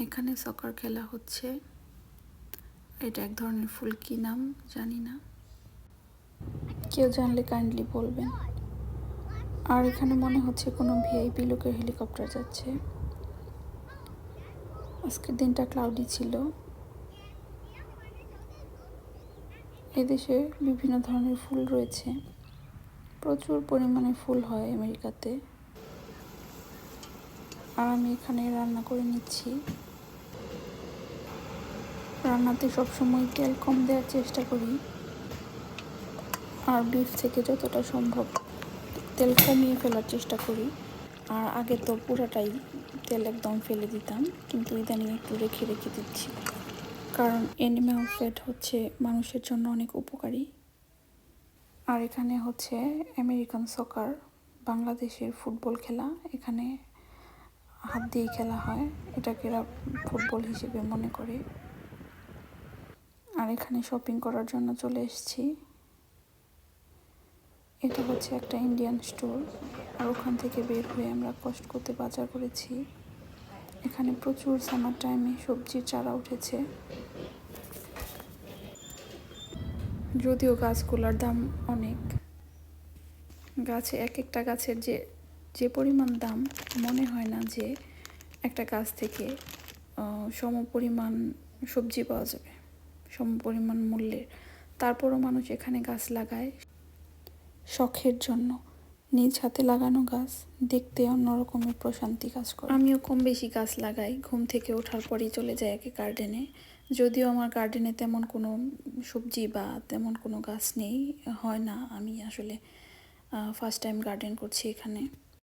এখানে সকার খেলা হচ্ছে। এটা এক ধরনের ফুল, কি নাম জানি না, কেউ জানলে কাইন্ডলি বলবেন। আর এখানে মনে হচ্ছে কোনো ভিআইপি লোকের হেলিকপ্টার যাচ্ছে। আজকের দিনটা ক্লাউডি ছিল। এদেশে বিভিন্ন ধরনের ফুল রয়েছে, প্রচুর পরিমাণে ফুল হয় আমেরিকাতে। আর আমি এখানে রান্না করে নিচ্ছি। রান্নাতে সবসময় তেল কম দেওয়ার চেষ্টা করি, আর বিফ থেকে যতটা সম্ভব তেল কমিয়ে ফেলার চেষ্টা করি। আর আগে তো পুরাটাই তেল একদম ফেলে দিতাম, কিন্তু ইদানিং একটু রেখে রেখে দিচ্ছি, কারণ অ্যানিম্যাল ফ্যাট হচ্ছে মানুষের জন্য অনেক উপকারী। আর এখানে হচ্ছে আমেরিকান সকার, বাংলাদেশের ফুটবল খেলা। এখানে হাত দিয়ে খেলা হয়, এটাকে এরা ফুটবল হিসেবে মনে করে। আর এখানে শপিং করার জন্য চলে এসেছি। এটা হচ্ছে একটা ইন্ডিয়ান স্টোর, আর ওখান থেকে বের হয়ে আমরা কস্টকোতে বাজার করেছি। এখানে প্রচুর সামার টাইমে সবজির চারা উঠেছে, যদিও গাছগুলোর দাম অনেক। গাছে এক একটা গাছের যে যে পরিমাণ দাম, মনে হয় না যে একটা গাছ থেকে সম পরিমাণ সবজি পাওয়া যাবে, সম পরিমাণ মূল্যের। তারপরও মানুষ এখানে গাছ লাগায় শখের জন্য। নিজ হাতে লাগানো গাছ দেখতে অন্যরকমের প্রশান্তি কাজ করে। আমিও কম বেশি গাছ লাগাই, ঘুম থেকে ওঠার পরই চলে যাই আগে গার্ডেনে। যদিও আমার গার্ডেনে তেমন কোনো সবজি বা তেমন কোনো গাছ নেই, হয় না। আমি আসলে ফার্স্ট টাইম গার্ডেন করছি এখানে।